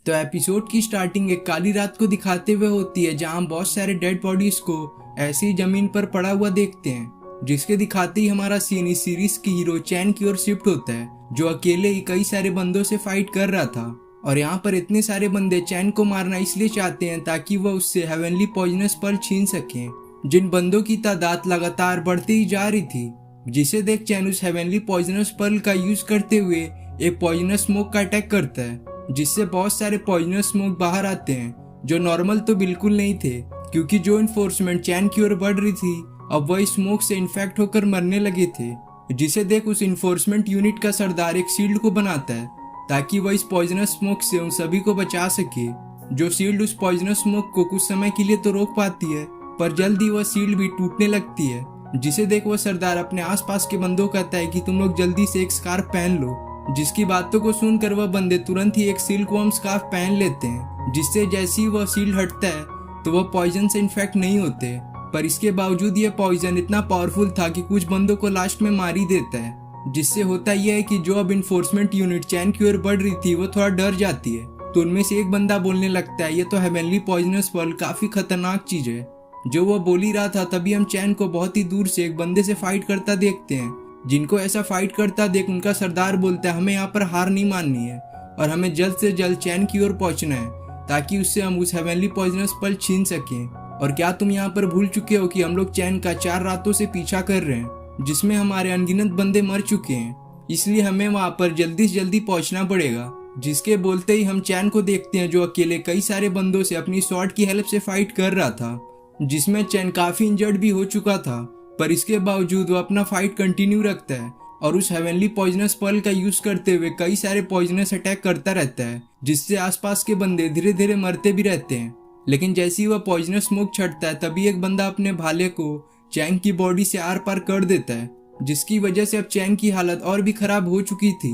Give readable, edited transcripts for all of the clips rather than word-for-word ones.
तो एपिसोड की स्टार्टिंग एक काली रात को दिखाते हुए होती है, जहां बहुत सारे डेड बॉडीज को ऐसे ही जमीन पर पड़ा हुआ देखते हैं, जिसके दिखाते ही हमारा सीन इस सीरीज की हीरो चैन की ओर शिफ्ट होता है, जो अकेले ही कई सारे बंदों से फाइट कर रहा था। और यहाँ पर इतने सारे बंदे चैन को मारना इसलिए चाहते हैं ताकि वह उससे हेवनली पॉइजनस पर्ल छीन सके, जिन बंदों की तादाद लगातार बढ़ती ही जा रही थी। जिसे देख चैन उस हेवनली पॉइजनस पर्ल का यूज करते हुए एक पॉइजनस स्मोक का अटैक करता है, जिससे बहुत सारे पॉइजनस स्मोक बाहर आते हैं, जो नॉर्मल तो बिल्कुल नहीं थे, क्योंकि जो इन्फोर्समेंट चैन की ओर बढ़ रही थी अब वह स्मोक से इन्फेक्ट होकर मरने लगे थे। जिसे देख उस इन्फोर्समेंट यूनिट का सरदार एक शील्ड को बनाता है ताकि वह इस पॉइजनस स्मोक से उन सभी को बचा सके। जो शील्ड उस पॉइजनस स्मोक को कुछ समय के लिए तो रोक पाती है, पर जल्दी वह शील्ड भी टूटने लगती है। जिसे देख वह सरदार अपने आसपास के बंदों को कहता है कि तुम लोग जल्दी से एक स्कार्फ पहन लो, जिसकी बातों को सुनकर वह बंदे तुरंत ही एक सिल्क वर्म स्कार्फ पहन लेते हैं, जिससे जैसे ही वह शील्ड हटता है तो वह पॉइजन से इन्फेक्ट नहीं होते। पर इसके बावजूद यह पॉइजन इतना पावरफुल था कि कुछ बंदों को लास्ट में मार ही देता है। जिससे होता यह है कि जो अब इन्फोर्समेंट यूनिट चैन की ओर बढ़ रही थी वो थोड़ा डर जाती है। तो उनमें से एक बंदा बोलने लगता है, ये तो हेवनली पॉइजनस पर्ल काफी खतरनाक चीज है। जो वह बोल ही रहा था तभी हम चैन को बहुत ही दूर से एक बंदे से फाइट करता देखते हैं, जिनको ऐसा फाइट करता देख उनका सरदार बोलता है, हमें यहाँ पर हार नहीं माननी है और हमें जल्द से जल्द चैन की ओर पहुंचना है ताकि उससे हम उस हेवनली पॉइजनस पर्ल छीन सकें। और क्या तुम यहाँ पर भूल चुके हो कि हम लोग चैन का 4 रातों से पीछा कर रहे हैं, जिसमें हमारे अनगिनत बंदे मर चुके हैं, इसलिए हमें वहाँ पर जल्दी से जल्दी पहुंचना पड़ेगा। जिसके बोलते ही हम चैन को देखते हैं, जो अकेले कई सारे बंदों से अपनी स्वॉर्ड की हेल्प से फाइट कर रहा था, जिसमें चैन काफी इंजर्ड भी हो चुका था, पर इसके बावजूद वो अपना फाइट कंटिन्यू रखता है और उस हेवनली पॉइजनस पर्ल का यूज करते हुए कई सारे पॉइजनस अटैक करता रहता है, जिससे आसपास के बंदे धीरे धीरे मरते भी रहते हैं। लेकिन जैसे ही वह पॉइजनस स्मोक छटता है तभी एक बंदा अपने भाले को चैन की बॉडी से आर पार कर देता है, जिसकी वजह से अब चैन की हालत और भी खराब हो चुकी थी।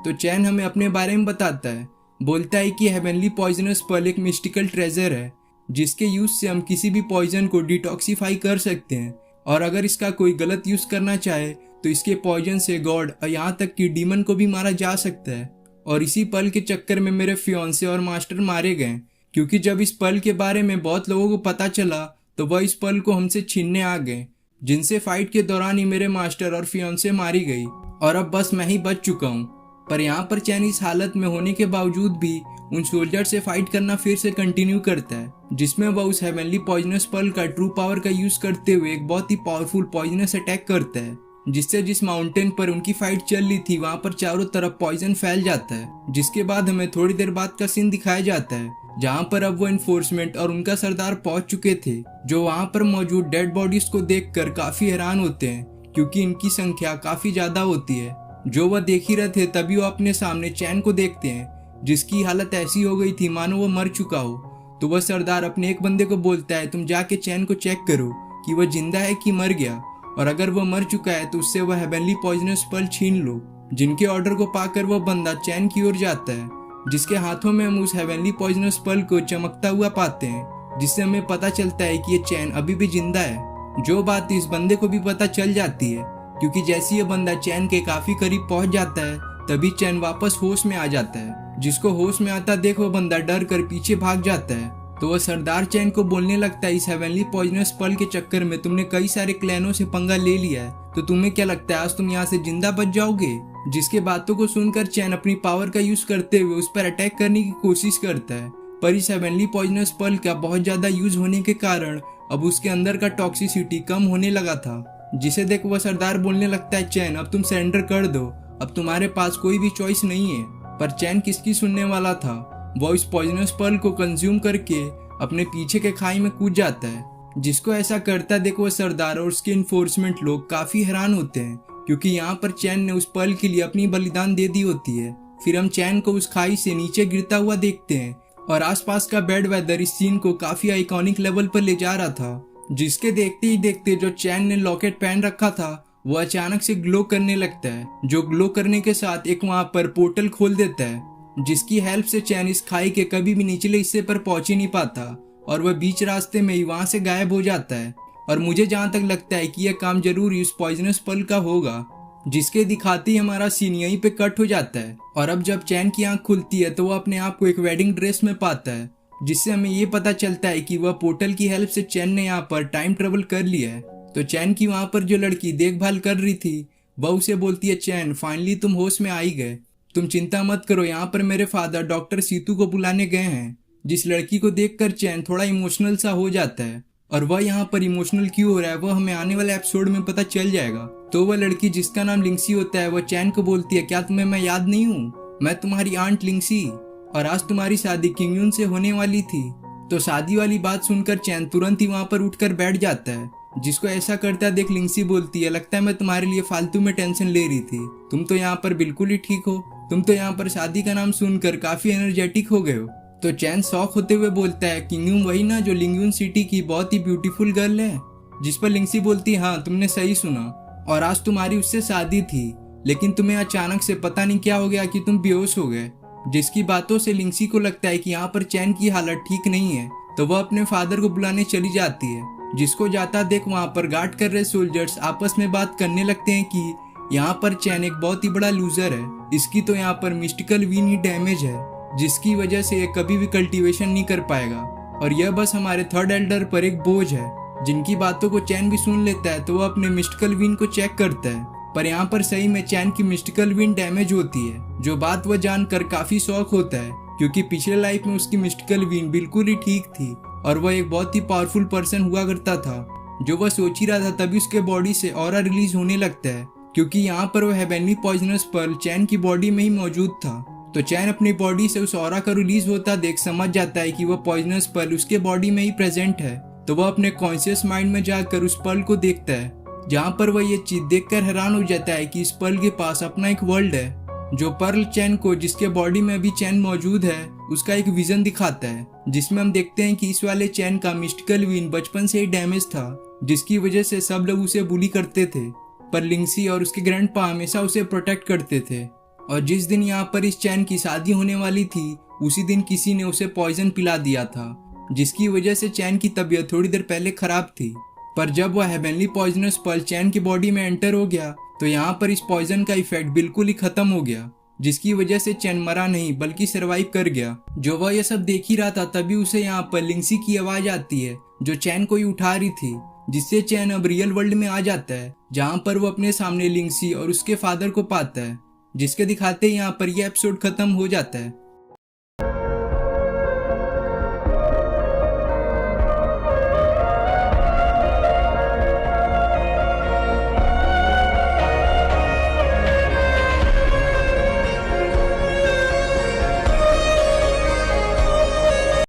तो चैन हमें अपने बारे में बताता है, बोलता है कि हेवनली पॉइजनस पर्ल एक मिस्टिकल ट्रेजर है, जिसके यूज से हम किसी भी पॉइजन को डिटॉक्सिफाई कर सकते हैं, और अगर इसका कोई गलत यूज करना चाहे तो इसके पॉइजन से गॉड और यहाँ तक कि डीमन को भी मारा जा सकता है। और इसी पर्ल के चक्कर में मेरे फियांसे और मास्टर मारे गए, क्योंकि जब इस पर्ल के बारे में बहुत लोगों को पता चला तो वह इस पर्ल को हमसे छीनने आ गए, जिनसे फाइट के दौरान ही मेरे मास्टर और फियांसे मारी गई और अब बस मैं ही बच चुका हूँ। पर यहाँ पर चैन इस हालत में होने के बावजूद भी उन सोल्जर से फाइट करना फिर से कंटिन्यू करता है, जिसमें वह उस हेवनली पॉइजनस पर्ल का ट्रू पावर का यूज करते हुए एक बहुत ही पावरफुल पॉइजनस अटैक करता है, जिससे जिस माउंटेन पर उनकी फाइट चल रही थी वहां पर चारों तरफ पॉइजन फैल जाता है। जिसके बाद हमें थोड़ी देर बाद का सीन दिखाया जाता है, जहां पर अब वो इन्फोर्समेंट और उनका सरदार पहुंच चुके थे, जो वहां पर मौजूद डेड बॉडीज को देखकर काफी हैरान होते हैं, क्योंकि इनकी संख्या काफी ज्यादा होती है। जो वह देख ही रहे थे तभी वो अपने सामने चैन को देखते हैं, जिसकी हालत ऐसी हो गई थी मानो वो मर चुका हो। तो वह सरदार अपने एक बंदे को बोलता है, तुम जाके चैन को चेक करो कि वह जिंदा है कि मर गया, और अगर वह मर चुका है तो उससे वह हेवनली पॉइजनस पर्ल छीन लो। जिनके ऑर्डर को पाकर वह बंदा चैन की ओर जाता है, जिसके हाथों में हम उस हेवनली पॉइजनस पर्ल को चमकता हुआ पाते हैं, जिससे हमें पता चलता है कि ये चैन अभी भी जिंदा है। जो बात इस बंदे को भी पता चल जाती है, क्योंकि जैसे ये बंदा चैन के काफी करीब पहुंच जाता है तभी चैन वापस होश में आ जाता है। जिसको होश में आता देख वह बंदा डर कर पीछे भाग जाता है। तो वह सरदार चैन को बोलने लगता है, इस हेवनली पॉइजनस पर्ल के चक्कर में तुमने कई सारे क्लैनों से पंगा ले लिया है, तो तुम्हें क्या लगता है आज तुम यहाँ से जिंदा बच जाओगे? जिसके बातों को सुनकर चैन अपनी पावर का यूज करते हुए उस पर अटैक करने की कोशिश करता है, पर इस हेवनली पॉइजनस पर्ल का बहुत ज्यादा यूज होने के कारण अब उसके अंदर का टॉक्सिसिटी कम होने लगा था। जिसे देख वह सरदार बोलने लगता है, चैन अब तुम सरेंडर कर दो, अब तुम्हारे पास कोई भी चॉइस नहीं है। पर चैन किसकी सुनने वाला था, वह इस पॉइजनस पर्ल को कंज्यूम करके अपने पीछे के खाई में कूद जाता है। जिसको ऐसा करता देख वह सरदार और उसके इन्फोर्समेंट लोग काफी हैरान होते हैं, क्योंकि यहाँ पर चैन ने उस पर्ल के लिए अपनी बलिदान दे दी होती है। फिर हम चैन को उस खाई से नीचे गिरता हुआ देखते हैं, और आसपास का बैड वेदर इस सीन को काफी आइकॉनिक लेवल पर ले जा रहा था, जिसके देखते ही देखते जो चैन ने लॉकेट पहन रखा था वो अचानक से ग्लो करने लगता है, जो ग्लो करने के साथ एक वहां पर पोर्टल खोल देता है, जिसकी हेल्प से चैन इस खाई के कभी भी निचले हिस्से पर पहुंच ही नहीं पाता और वह बीच रास्ते में ही वहां से गायब हो जाता है। और मुझे जहां तक लगता है कि यह काम जरूर उस पॉइजनस पर्ल का होगा, जिसके दिखाते ही हमारा सीन यहीं पे कट हो जाता है। और अब जब चैन की आंख खुलती है तो वो अपने आप को एक वेडिंग ड्रेस में पाता है, जिससे हमें ये पता चलता है कि वह पोर्टल की हेल्प से चैन ने यहाँ पर टाइम ट्रेवल कर लिया है। तो चैन की वहाँ पर जो लड़की देखभाल कर रही थी वह उसे बोलती है, चैन फाइनली तुम होश में आ ही गए, तुम चिंता मत करो, यहाँ पर मेरे फादर डॉक्टर सीतू को बुलाने गए हैं। जिस लड़की को देखकर चैन थोड़ा इमोशनल सा हो जाता है, और वह यहाँ पर इमोशनल क्यों हो रहा है वह हमें आने वाले एपिसोड में पता चल जाएगा। तो वह लड़की जिसका नाम लिंगसी होता है वह चैन को बोलती है, क्या तुम्हें मैं याद नहीं हूँ, मैं तुम्हारी आंट लिंगसी, और आज तुम्हारी शादी किंगयून से होने वाली थी। तो शादी वाली बात सुनकर चैन तुरंत ही वहाँ पर उठकर बैठ जाता है। जिसको ऐसा करता देख लिंगसी बोलती है, लगता है मैं तुम्हारे लिए फालतू में टेंशन ले रही थी, तुम तो यहाँ पर बिल्कुल ही ठीक हो, तुम तो यहाँ पर शादी का नाम सुनकर काफी एनर्जेटिक हो गए हो। तो चैन शॉक होते हुए बोलता है, किंगयून वही ना जो लिंगयून सिटी की बहुत ही ब्यूटीफुल गर्ल है। जिस पर लिंगसी बोलती है, हाँ तुमने सही सुना, और आज तुम्हारी उससे शादी थी, लेकिन तुम्हें अचानक से पता नहीं क्या हो गया कि तुम बेहोश हो गए। जिसकी बातों से लिंगसी को लगता है कि यहाँ पर चैन की हालत ठीक नहीं है, तो वह अपने फादर को बुलाने चली जाती है। जिसको जाता देख वहाँ पर गार्ड कर रहे सोल्जर्स आपस में बात करने लगते हैं कि यहाँ पर चैन एक बहुत ही बड़ा लूजर है, इसकी तो यहाँ पर मिस्टिकल विन ही डैमेज है, जिसकी वजह से ये कभी भी कल्टीवेशन नहीं कर पाएगा, और यह बस हमारे थर्ड एल्डर पर एक बोझ है। जिनकी बातों को चैन भी सुन लेता है तो वह अपने मिस्टिकल विन को चेक करता है, पर यहाँ पर सही में चैन की मिस्टिकल विन डैमेज होती है। जो बात वह जानकर काफी शौक होता है, क्योंकि पिछले लाइफ में उसकी मिस्टिकल विन बिल्कुल ही ठीक थी और वह एक बहुत ही पावरफुल पर्सन हुआ करता था। जो वह सोच ही रहा था तभी उसके बॉडी से ऑरा रिलीज होने लगता है, क्योंकि यहाँ पर वह हेवनली पॉइजनस पर्ल चैन की बॉडी में ही मौजूद था। तो चैन अपनी बॉडी से उस ऑरा का रिलीज होता देख समझ जाता है कि वह पॉइजनस पर्ल उसके बॉडी में ही प्रेजेंट है। तो वह अपने कॉन्शियस माइंड में जाकर उस पर्ल को देखता है, जहाँ पर वह ये चीज देखकर हैरान हो जाता है कि इस पर्ल के पास अपना एक वर्ल्ड है। जो पर्ल चैन को, जिसके बॉडी में अभी चैन मौजूद है, उसका एक विजन दिखाता है, जिसमें हम देखते हैं कि इस वाले चैन का मिस्टिकल विन बचपन से ही डैमेज था, जिसकी वजह से सब लोग उसे बुली करते थे, पर लिंगसी और उसके ग्रैंडपा हमेशा उसे प्रोटेक्ट करते थे। और जिस दिन यहाँ पर इस चैन की शादी होने वाली थी, उसी दिन किसी ने उसे पॉइजन पिला दिया था, जिसकी वजह से चैन की तबीयत थोड़ी देर पहले खराब थी। पर जब वह हेवनली पॉइजनस पर्ल चैन की बॉडी में एंटर हो गया तो यहाँ पर इस पॉइजन का इफेक्ट बिल्कुल ही खत्म हो गया, जिसकी वजह से चैन मरा नहीं बल्कि सरवाइव कर गया। जो वह यह सब देख ही रहा था तभी उसे यहाँ पर लिंगसी की आवाज आती है, जो चैन को ही उठा रही थी, जिससे चैन अब रियल वर्ल्ड में आ जाता है, जहाँ पर वो अपने सामने लिंगसी और उसके फादर को पाता है। जिसके दिखाते यहाँ पर यह एपिसोड खत्म हो जाता है।